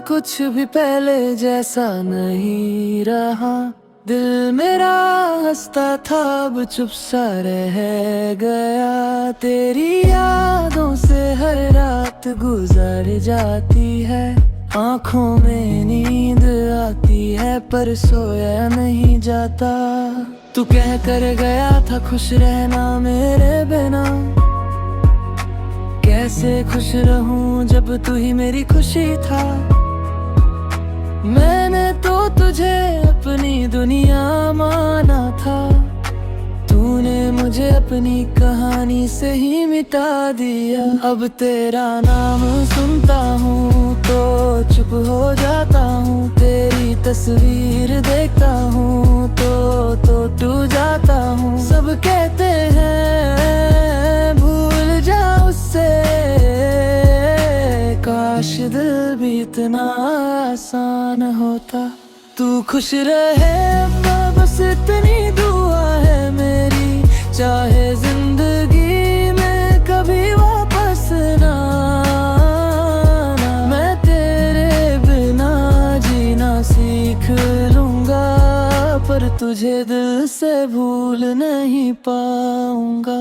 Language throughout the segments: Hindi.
कुछ भी पहले जैसा नहीं रहा। दिल मेरा हंसता था अब चुप सा रह गया। तेरी यादों से हर रात गुजर जाती है। आँखों में नींद आती है पर सोया नहीं जाता। तू कह कर गया था खुश रहना मेरे बिना। कैसे खुश रहूं जब तू ही मेरी खुशी था। मैंने तो तुझे अपनी दुनिया माना था। तूने मुझे अपनी कहानी से ही मिटा दिया। अब तेरा नाम सुनता हूँ तो चुप हो जाता हूँ। तेरी तस्वीर देखता हूँ तो टूट जाता हूँ। सब कहते हैं भूल जा उससे। काश दिल भी इतना आसान होता। तू खुश रहे बस इतनी दुआ है मेरी। चाहे जिंदगी में कभी वापस ना आना। मैं तेरे बिना जीना सीख लूंगा पर तुझे दिल से भूल नहीं पाऊंगा।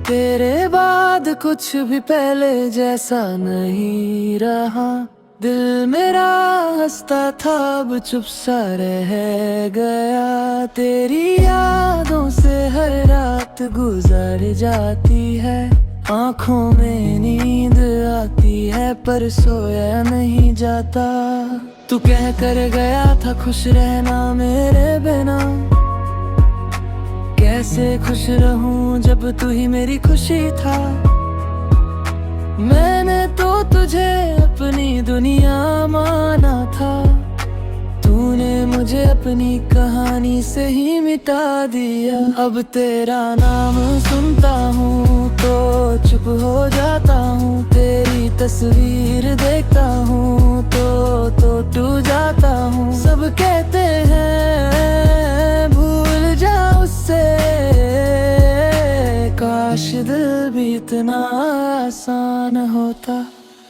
तेरे बाद कुछ भी पहले जैसा नहीं रहा। दिल मेरा हंसता था अब चुप सा रह गया। तेरी यादों से हर रात गुजर जाती है। आँखों में नींद आती है पर सोया नहीं जाता। तू कह कर गया था खुश रहना मेरे बिना। कैसे खुश रहूं जब तू ही मेरी खुशी था। मैंने तो तुझे अपनी दुनिया माना था। तूने मुझे अपनी कहानी से ही मिटा दिया। अब तेरा नाम सुनता हूँ तो चुप हो जाता हूँ। तेरी तस्वीर देखता हूँ तो टूट जाता हूँ। सब कहते हैं भूल जा उससे। काश दिल भी इतना आसान होता।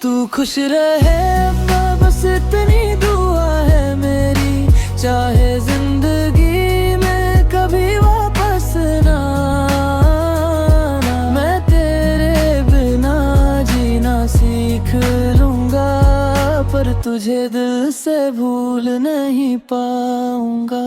तू खुश रहे बस इतनी दुआ है मेरी। चाहे जिंदगी में कभी वापस ना आना। मैं तेरे बिना जीना सीख लूंगा पर तुझे दिल से भूल नहीं पाऊंगा।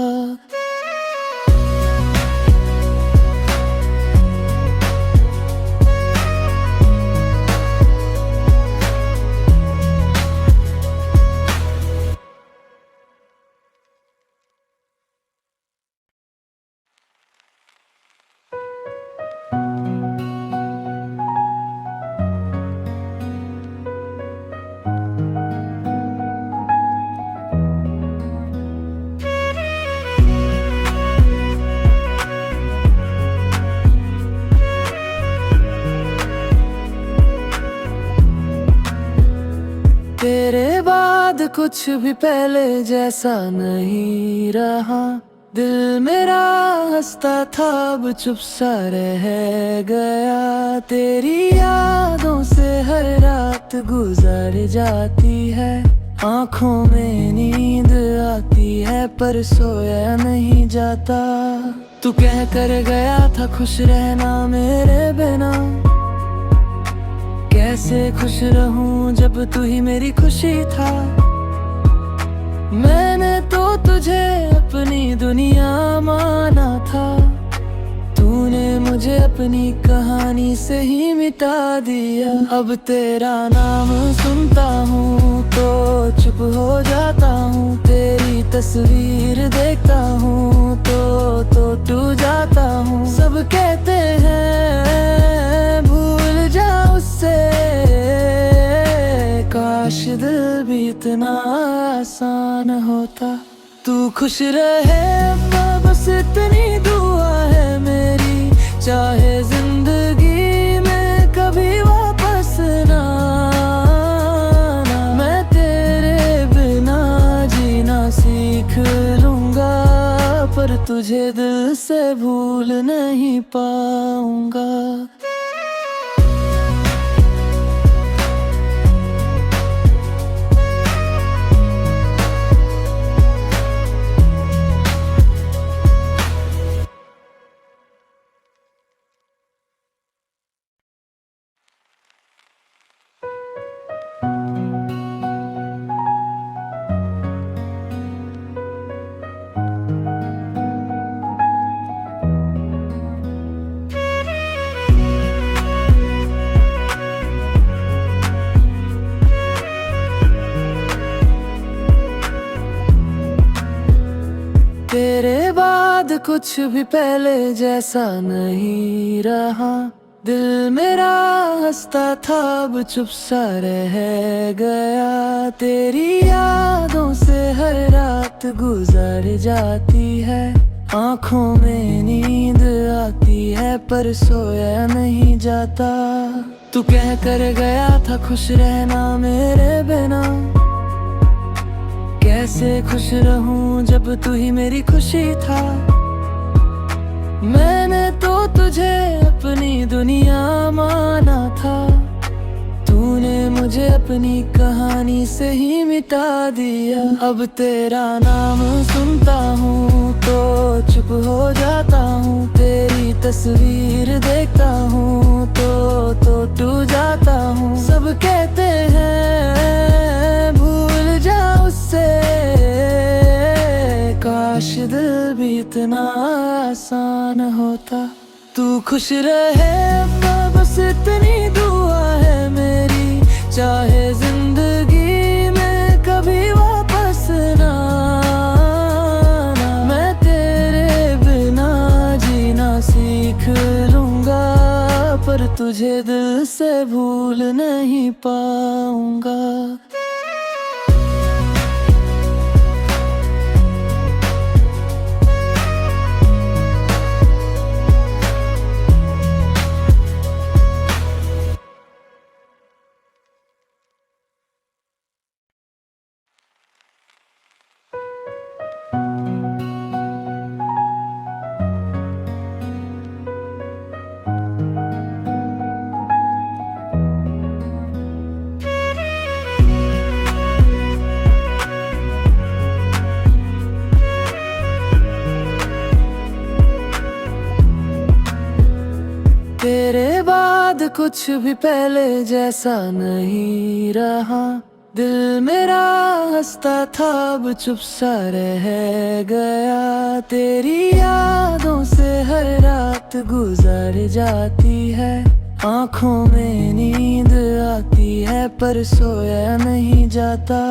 तेरे बाद कुछ भी पहले जैसा नहीं रहा। दिल मेरा हंसता था अब चुप सा रह गया। तेरी यादों से हर रात गुजर जाती है। आँखों में नींद आती है पर सोया नहीं जाता। तू कह कर गया था खुश रहना मेरे बिना। कैसे खुश रहूं जब तू ही मेरी खुशी था। मैंने तो तुझे अपनी दुनिया माना था। तूने मुझे अपनी कहानी से ही मिटा दिया। अब तेरा नाम सुनता हूँ तो चुप हो जाता हूँ, तेरी तस्वीर देखता हूँ तो टूट जाता हूँ। सब कहते हैं भूल जा उससे, काश दिल भी इतना आसान होता। तू खुश रहे अम्मा, बस इतनी दुआ है मेरी, चाहे जिंदगी में कभी वापस ना आना। मैं तेरे बिना जीना सीख लूंगा, पर तुझे दिल से भूल नहीं पाऊंगा। तेरे बाद कुछ भी पहले जैसा नहीं रहा, दिल मेरा हंसता था अब चुप सा रह गया। तेरी यादों से हर रात गुजर जाती है, आंखों में नींद आती है पर सोया नहीं जाता। तू कह कर गया था खुश रहना मेरे बिना, कैसे खुश रहूं जब तू ही मेरी खुशी था। मैंने तो तुझे अपनी दुनिया माना था, तूने मुझे अपनी कहानी से ही मिटा दिया। अब तेरा नाम सुनता हूँ तो चुप हो जाता हूँ, तेरी तस्वीर देखता हूँ तो टूट जाता हूँ। सब कहते हैं भूल जा उससे, काश दिल भी इतना आसान होता। तू खुश रहे अम्मा, बस इतनी दुआ है मेरी, चाहे जिंदगी में कभी वापस ना आना। मैं तेरे बिना जीना सीख लूंगा, पर तुझे दिल से भूल नहीं पाऊंगा। तेरे बाद कुछ भी पहले जैसा नहीं रहा, दिल मेरा हंसता था अब चुप सा रह गया। तेरी यादों से हर रात गुजर जाती है, आंखों में नींद आती है पर सोया नहीं जाता।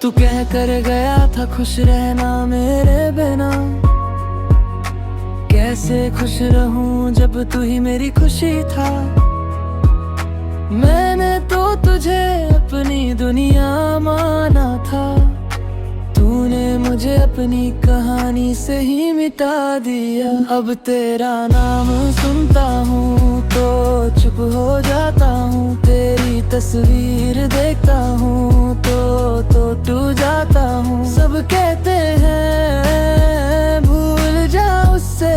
तू कह कर गया था खुश रहना मेरे बिना, कैसे खुश रहूं जब तू ही मेरी खुशी था। मैंने तो तुझे अपनी दुनिया माना था, तूने मुझे अपनी कहानी से ही मिटा दिया। अब तेरा नाम सुनता हूँ तो चुप हो जाता हूँ, तेरी तस्वीर देखता हूँ तो टूट जाता हूँ। सब कहते हैं भूल जा उससे,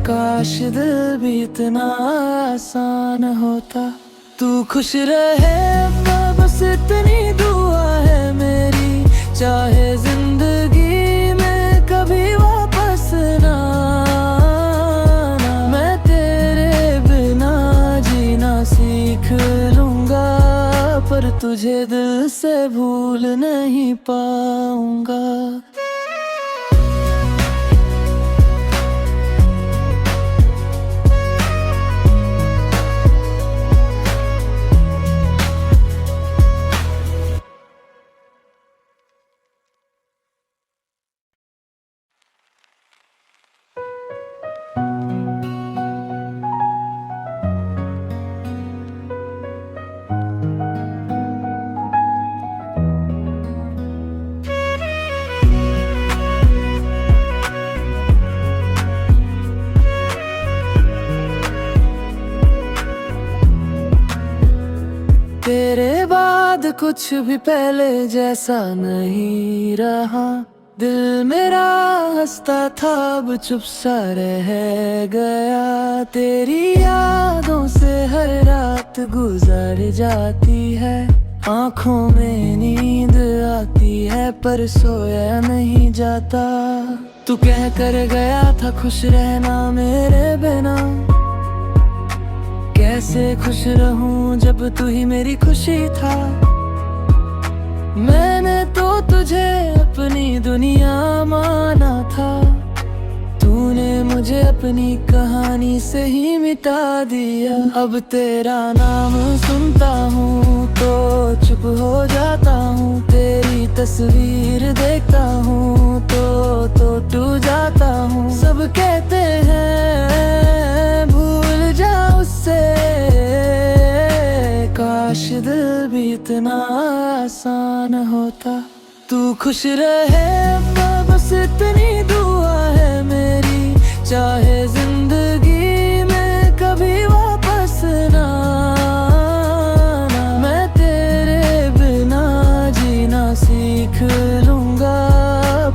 काश दिल भी इतना आसान होता। तू खुश रहे अम्मा, बस इतनी दुआ है मेरी, चाहे जिंदगी में कभी वापस ना आना। मैं तेरे बिना जीना सीख लूंगा, पर तुझे दिल से भूल नहीं पाऊंगा। बाद कुछ भी पहले जैसा नहीं रहा। दिल मेरा हंसता था अब चुप सा रह गया। तेरी यादों से हर रात गुजर जाती है। आँखों में नींद आती है पर सोया नहीं जाता। तू कह कर गया था खुश रहना मेरे बिना। कैसे खुश रहूं जब तू ही मेरी खुशी था। मैंने तो तुझे अपनी दुनिया माना था। तूने मुझे अपनी कहानी से ही मिटा दिया। अब तेरा नाम सुनता हूँ तो चुप हो जाता हूँ। तेरी तस्वीर देखता हूँ तो टूट जाता हूँ। सब कहते हैं भूल जा उससे, काश दिल भी इतना आसान होता। तू खुश रहे बस इतनी दुआ है मेरी। चाहे जिंदगी में कभी वापस ना आना। मैं तेरे बिना जीना सीख लूंगा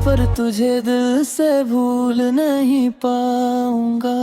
पर तुझे दिल से भूल नहीं पाऊंगा।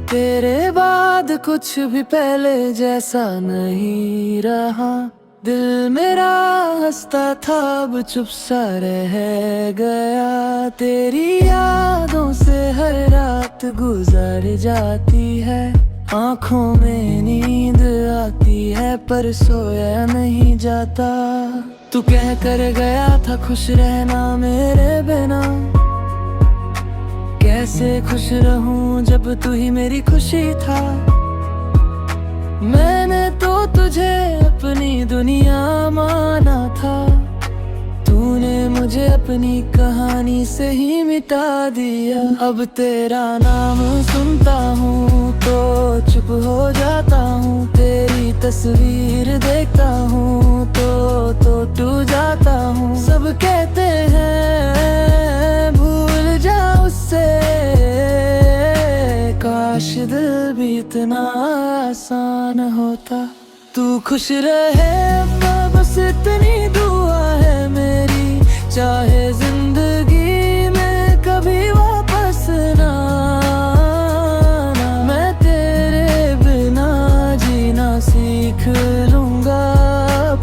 तेरे बाद कुछ भी पहले जैसा नहीं रहा। दिल मेरा हंसता था अब चुप सा रह गया। तेरी यादों से हर रात गुजर जाती है। आँखों में नींद आती है पर सोया नहीं जाता। तू कह कर गया था खुश रहना मेरे बिना। कैसे खुश रहूं जब तू ही मेरी खुशी था। मैंने तो तुझे अपनी दुनिया माना था। तूने मुझे अपनी कहानी से ही मिटा दिया। अब तेरा नाम सुनता हूँ तो चुप हो जाता हूँ। तेरी तस्वीर देखता हूँ तो टूट जाता हूँ। सब कहते हैं भूल जा उससे, काश दिल भी इतना आसान होता। तू खुश रहे बस इतनी दुआ है मेरी। चाहे जिंदगी में कभी वापस ना आना। मैं तेरे बिना जीना सीख लूंगा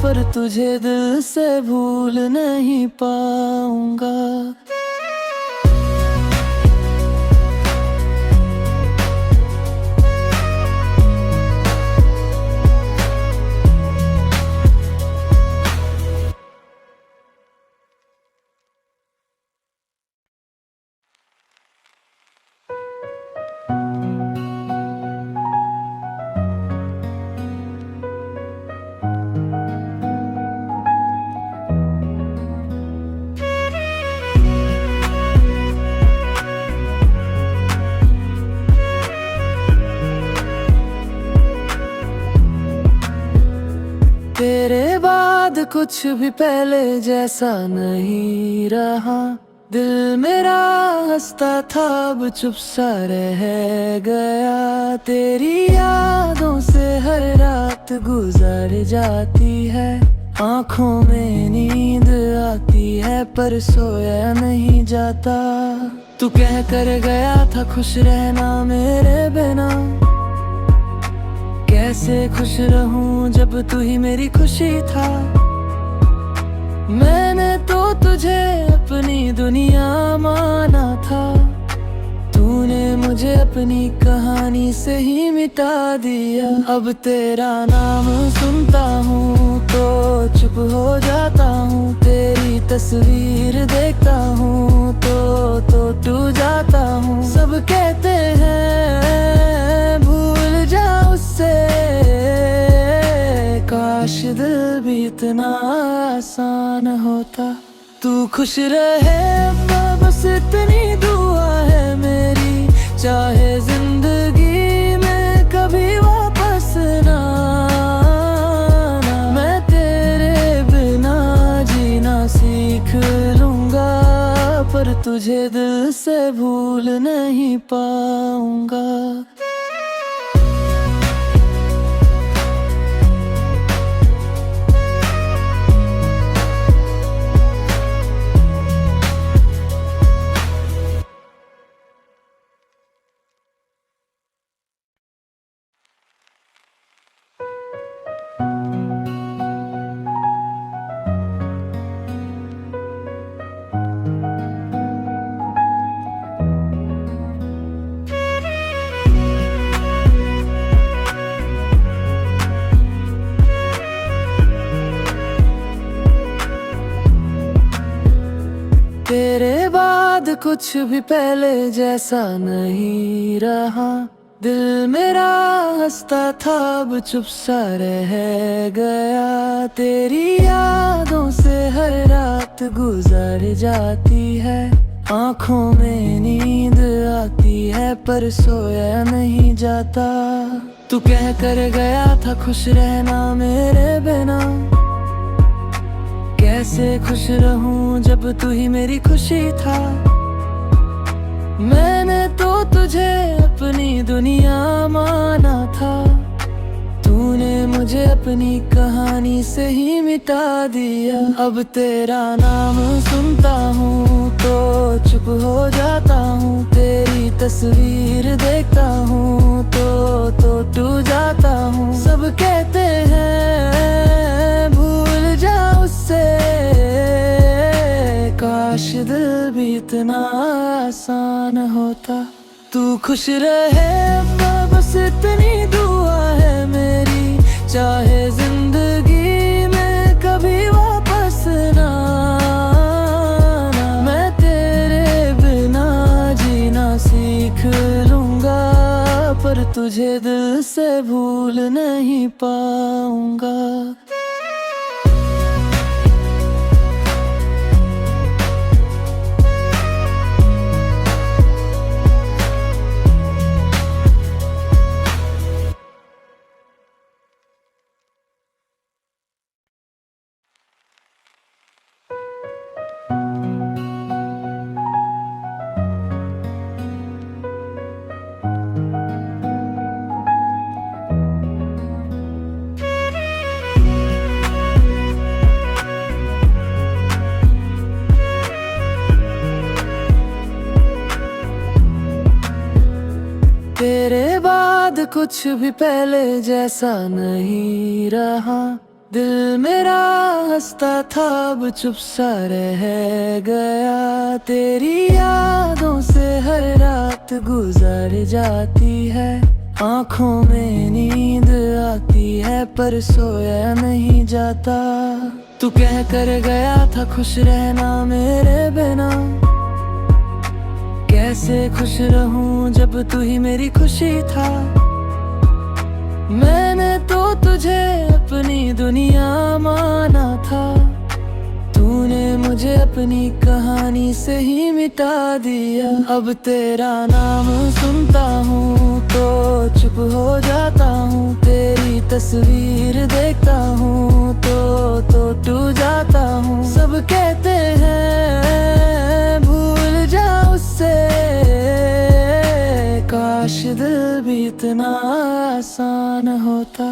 पर तुझे दिल से भूल नहीं पाऊंगा। तेरे बाद कुछ भी पहले जैसा नहीं रहा। दिल मेरा हंसता था अब चुप सा रह गया। तेरी यादों से हर रात गुजर जाती है। आँखों में नींद आती है पर सोया नहीं जाता। तू कह कर गया था खुश रहना मेरे बिना। कैसे खुश रहूं जब तू ही मेरी खुशी था। मैंने तो तुझे अपनी दुनिया माना था। तूने मुझे अपनी कहानी से ही मिटा दिया। अब तेरा नाम सुनता हूँ तो चुप हो जाता हूँ। तेरी तस्वीर देखता हूँ तो इतना आसान होता। तू खुश रहे अब्बा, बस इतनी दुआ है मेरी। चाहे जिंदगी में कभी वापस ना आना, मैं तेरे बिना जीना सीख लूंगा, पर तुझे दिल से भूल नहीं पाऊंगा। तेरे बाद कुछ भी पहले जैसा नहीं रहा। दिल मेरा हंसता था, अब चुप सा रह गया। तेरी यादों से हर रात गुजर जाती है। आंखों में नींद आती है, पर सोया नहीं जाता। तू कह कर गया था खुश रहना मेरे बिना। कैसे खुश रहूं जब तू ही मेरी खुशी था। मैंने तो तुझे अपनी दुनिया माना था। तूने मुझे अपनी कहानी से ही मिटा दिया। अब तेरा नाम सुनता हूँ तो चुप हो जाता हूँ। तेरी तस्वीर देखता हूँ तो टूट जाता हूँ। सब कहते हैं भूल जा उससे, काश दिल भी इतना आसान होता। तू खुश रहे अब्बा, बस इतनी दुआ है मेरी। चाहे जिंदगी में कभी वापस ना आना, मैं तेरे बिना जीना सीख लूंगा, पर तुझे दिल से भूल नहीं पाऊंगा। तेरे बाद कुछ भी पहले जैसा नहीं रहा। दिल मेरा हंसता था, अब चुप सा रह गया। तेरी यादों से हर रात गुजर जाती है। आंखों में नींद आती है, पर सोया नहीं जाता। तू कह कर गया था खुश रहना मेरे बिना। कैसे खुश रहूं जब तू ही मेरी खुशी था। मैंने तो तुझे अपनी दुनिया माना था। तूने मुझे अपनी कहानी से ही मिटा दिया। अब तेरा नाम सुनता हूँ तो चुप हो जाता हूँ। तेरी तस्वीर देखता हूँ तो टूट जाता हूँ। सब कहते हैं भूल जा उससे, काश दिल भी इतना आसान होता।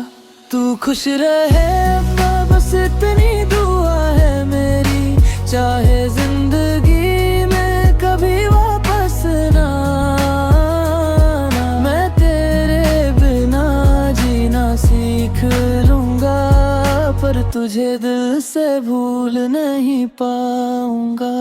तू खुश रहे अब्बा, बस इतनी दुआ है मेरी। चाहे जिंदगी में कभी वापस ना आना, मैं तेरे बिना जीना सीख लूंगा, पर तुझे दिल से भूल नहीं पाऊंगा।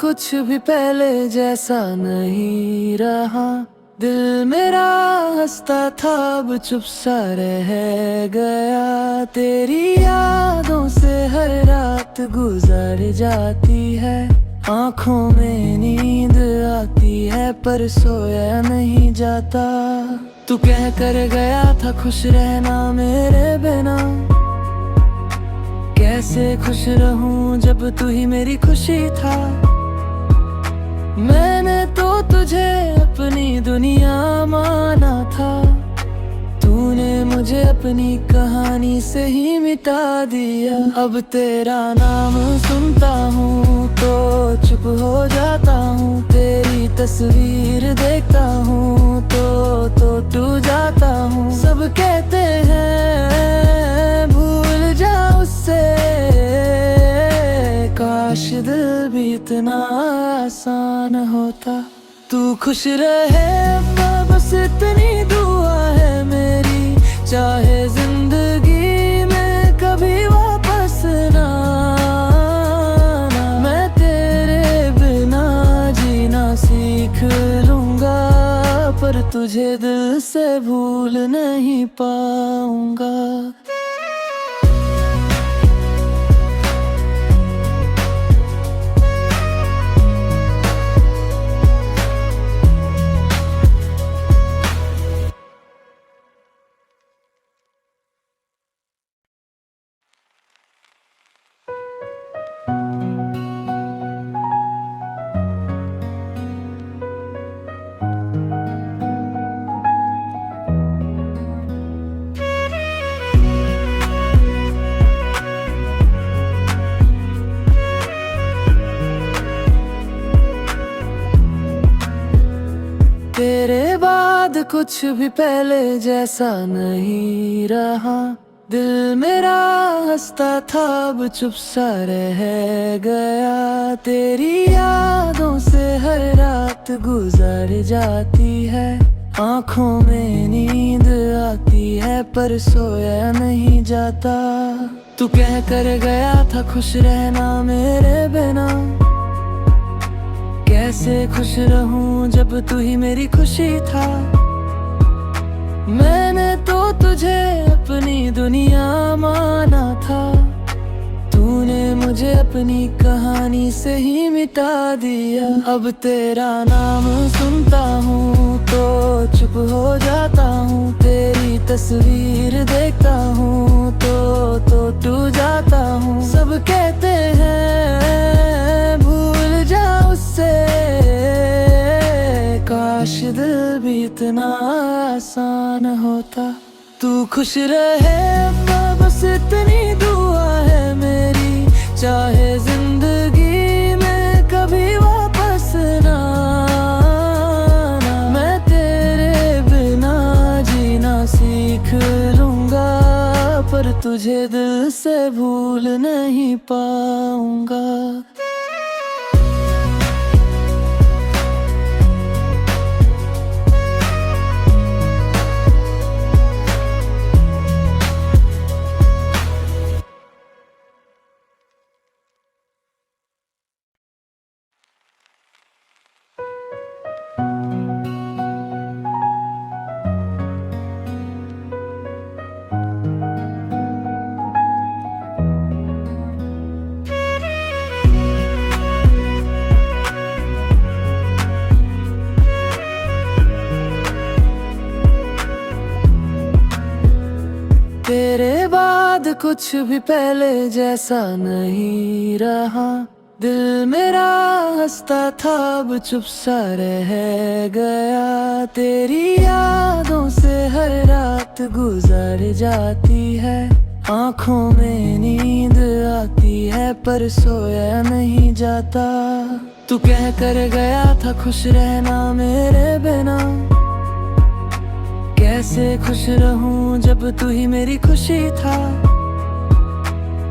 कुछ भी पहले जैसा नहीं रहा। दिल मेरा हंसता था अब चुप सा रह गया। तेरी यादों से हर रात गुजर जाती है। आँखों में नींद आती है पर सोया नहीं जाता। तू कह कर गया था खुश रहना मेरे बिना। कैसे खुश रहूं जब तू ही मेरी खुशी था। मैंने तो तुझे अपनी दुनिया माना था। तूने मुझे अपनी कहानी से ही मिटा दिया। अब तेरा नाम सुनता हूँ तो चुप हो जाता हूँ। तेरी तस्वीर देखता हूँ तो टूट जाता हूँ। सब कहते हैं भूल जा उससे। काश दिल भी इतना आसान होता। तू खुश रहे बस इतनी दुआ है मेरी। चाहे जिंदगी में कभी वापस ना आना। मैं तेरे बिना जीना सीख लूंगा पर तुझे दिल से भूल नहीं पाऊंगा। तेरे बाद कुछ भी पहले जैसा नहीं रहा। दिल मेरा हंसता था अब चुप सा रह गया। तेरी यादों से हर रात गुजर जाती है। आँखों में नींद आती है पर सोया नहीं जाता। तू कह कर गया था खुश रहना मेरे बिना। कैसे खुश रहूं जब तू ही मेरी खुशी था। मैंने तो तुझे अपनी दुनिया माना था। तूने मुझे अपनी कहानी से ही मिटा दिया। अब तेरा नाम सुनता हूँ तो चुप हो जाता हूँ। तेरी तस्वीर देखता हूँ तो टूट जाता हूँ। सब कहते हैं भूल जा उससे। काश दिल भी इतना आसान होता। तू खुश रहे बस इतनी दुआ है मेरी। चाहे जिंदगी में कभी वापस ना आना। मैं तेरे बिना जीना सीख लूंगा पर तुझे दिल से भूल नहीं पाऊंगा। तेरे बाद कुछ भी पहले जैसा नहीं रहा। दिल मेरा हंसता था अब चुप सा रह गया। तेरी यादों से हर रात गुजर जाती है। आँखों में नींद आती है पर सोया नहीं जाता। तू कह कर गया था खुश रहना मेरे बिना। कैसे खुश रहूं जब तू ही मेरी खुशी था।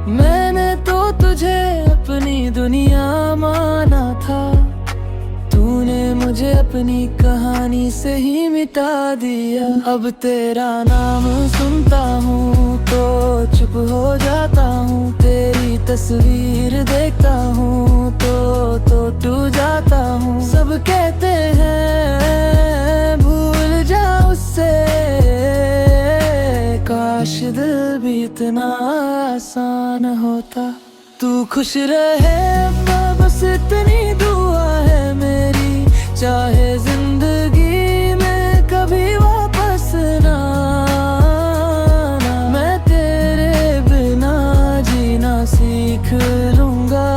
मैंने तो तुझे अपनी दुनिया माना था। तूने मुझे अपनी कहानी से ही मिटा दिया। अब तेरा नाम सुनता हूँ तो चुप हो जाता हूँ, तेरी तस्वीर देखता हूँ तो टूट जाता हूँ। सब कहते हैं भूल जा उससे, काश दिल भी इतना आसान होता। तू खुश रहे अम्मा, बस इतनी दुआ है मेरी, चाहे जिंदगी में कभी वापस ना आना। मैं तेरे बिना जीना सीख लूंगा,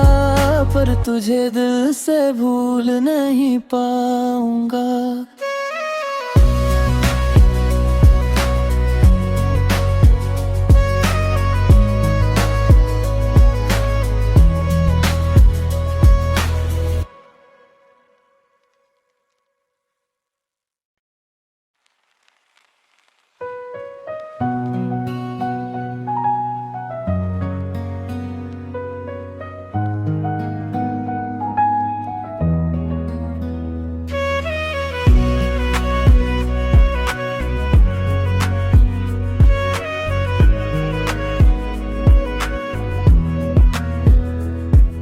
पर तुझे दिल से भूल नहीं पाऊंगा।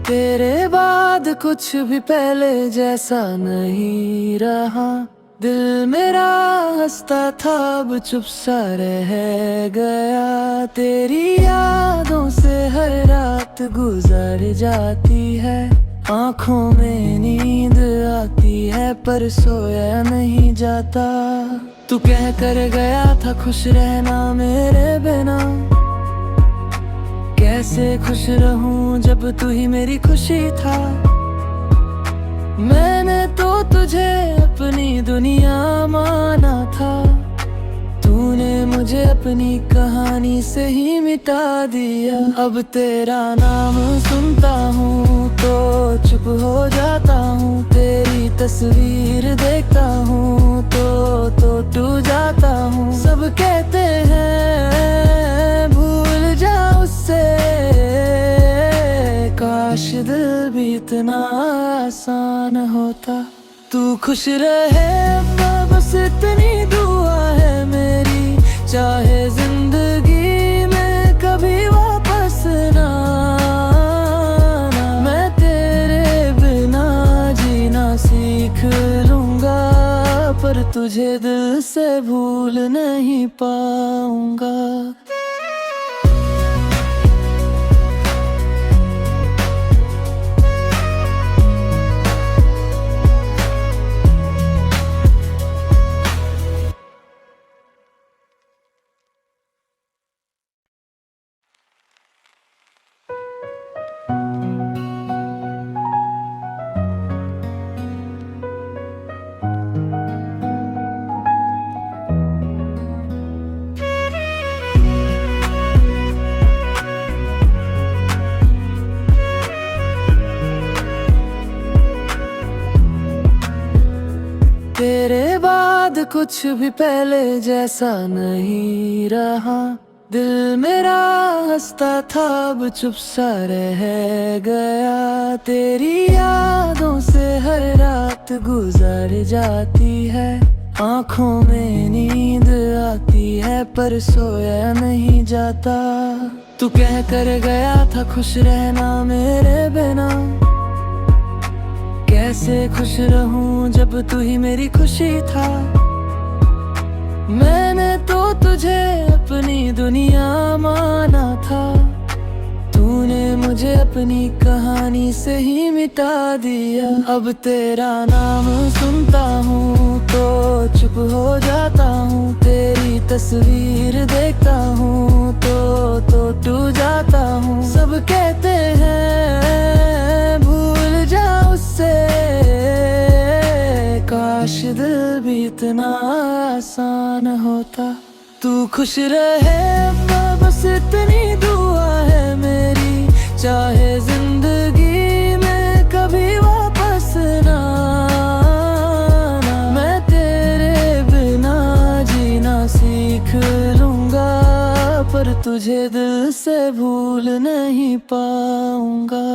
तेरे बाद कुछ भी पहले जैसा नहीं रहा, दिल मेरा हंसता था अब चुप सा रह गया। तेरी यादों से हर रात गुजर जाती है, आंखों में नींद आती है पर सोया नहीं जाता। तू कह कर गया था खुश रहना मेरे बिना, कैसे खुश रहूं जब तू ही मेरी खुशी था। मैंने तो तुझे अपनी दुनिया माना था, तूने मुझे अपनी कहानी से ही मिटा दिया। अब तेरा नाम सुनता हूँ तो चुप हो जाता हूँ, तेरी तस्वीर देखता हूँ तो टूट जाता हूँ। सब कहते हैं भूल जा उससे, काश दिल भी इतना आसान होता। तू खुश रहे अम्मा, बस इतनी दुआ है मेरी, चाहे जिंदगी में कभी वापस ना आना। मैं तेरे बिना जीना सीख लूंगा, पर तुझे दिल से भूल नहीं पाऊंगा। तेरे बाद कुछ भी पहले जैसा नहीं रहा, दिल मेरा हंसता था अब चुप सा रह गया। तेरी यादों से हर रात गुजर जाती है, आंखों में नींद आती है पर सोया नहीं जाता। तू कह कर गया था खुश रहना मेरे बिना, कैसे खुश रहूं जब तू ही मेरी खुशी था। मैंने तो तुझे अपनी दुनिया माना था, तूने मुझे अपनी कहानी से ही मिटा दिया। अब तेरा नाम सुनता हूँ तो चुप हो जाता हूँ, तेरी तस्वीर देखता हूँ तो टूट जाता हूँ। सब कहते हैं भूल जा उससे, काश दिल भी इतना आसान होता। तू खुश रहे अम्मा, बस इतनी दुआ है मेरी, चाहे जिंदगी में कभी वापस ना आना। मैं तेरे बिना जीना सीख लूंगा, पर तुझे दिल से भूल नहीं पाऊंगा।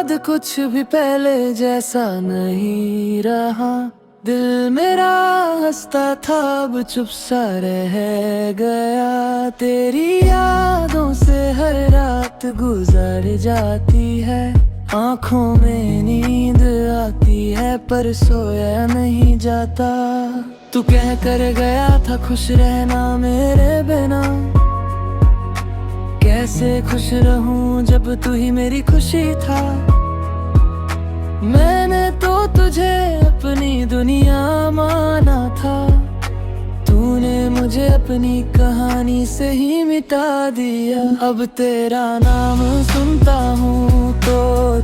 बाद कुछ भी पहले जैसा नहीं रहा। दिल मेरा हंसता था अब चुप सा रह गया। तेरी यादों से हर रात गुजर जाती है। आँखों में नींद आती है पर सोया नहीं जाता। तू कह कर गया था खुश रहना मेरे बिना। कैसे खुश रहूं जब तू ही मेरी खुशी था। मैंने तो तुझे अपनी दुनिया माना था। तूने मुझे अपनी कहानी से ही मिटा दिया। अब तेरा नाम सुनता हूँ तो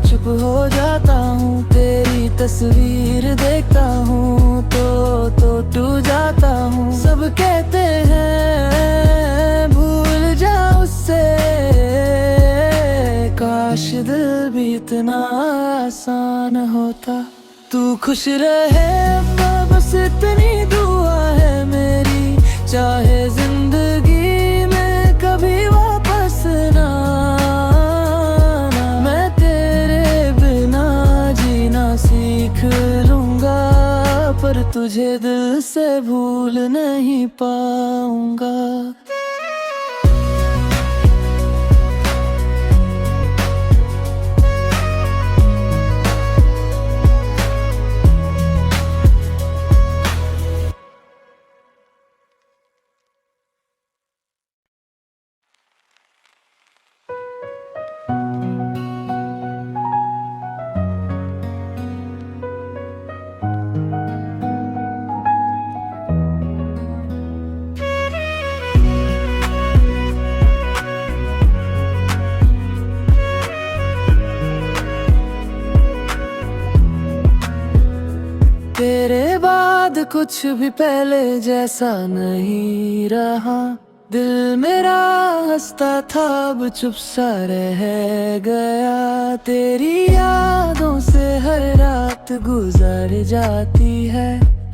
चुप हो जाता हूँ। तेरी तस्वीर देखता हूँ तो टूट जाता हूँ। सब कहते हैं भूल जा उससे। काश दिल भी इतना आसान होता। तू खुश रहे बस इतनी दुआ है मेरी। चाहे जिंदगी में कभी वापस ना आना। मैं तेरे बिना जीना सीख लूंगा पर तुझे दिल से भूल नहीं पाऊंगा। तेरे बाद कुछ भी पहले जैसा नहीं रहा। दिल मेरा हंसता था अब चुप सा रह गया। तेरी यादों से हर रात गुजर जाती है।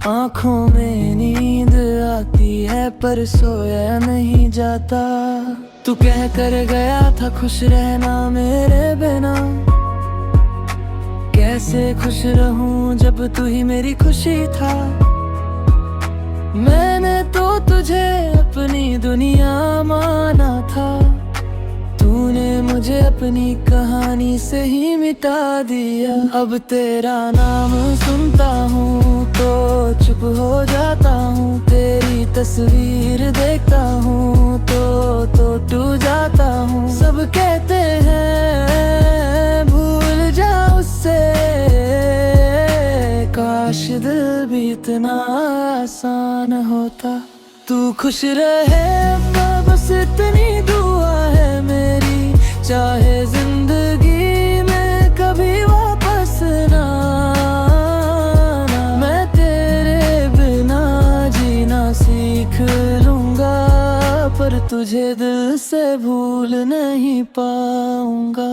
आँखों में नींद आती है पर सोया नहीं जाता। तू कह कर गया था खुश रहना मेरे बिना। कैसे खुश रहूं जब तू ही मेरी खुशी था। मैंने तो तुझे अपनी दुनिया माना था। तूने मुझे अपनी कहानी से ही मिटा दिया। अब तेरा नाम सुनता हूँ तो चुप हो जाता हूँ। तेरी तस्वीर देखता हूँ तो टूट जाता हूँ। सब कहते हैं भूल जा उससे। काश दिल भी इतना आसान होता। तू खुश रहे बस इतनी दुआ है मेरी। चाहे जिंदगी में कभी वापस ना आना। मैं तेरे बिना जीना सीख लूंगा पर तुझे दिल से भूल नहीं पाऊंगा।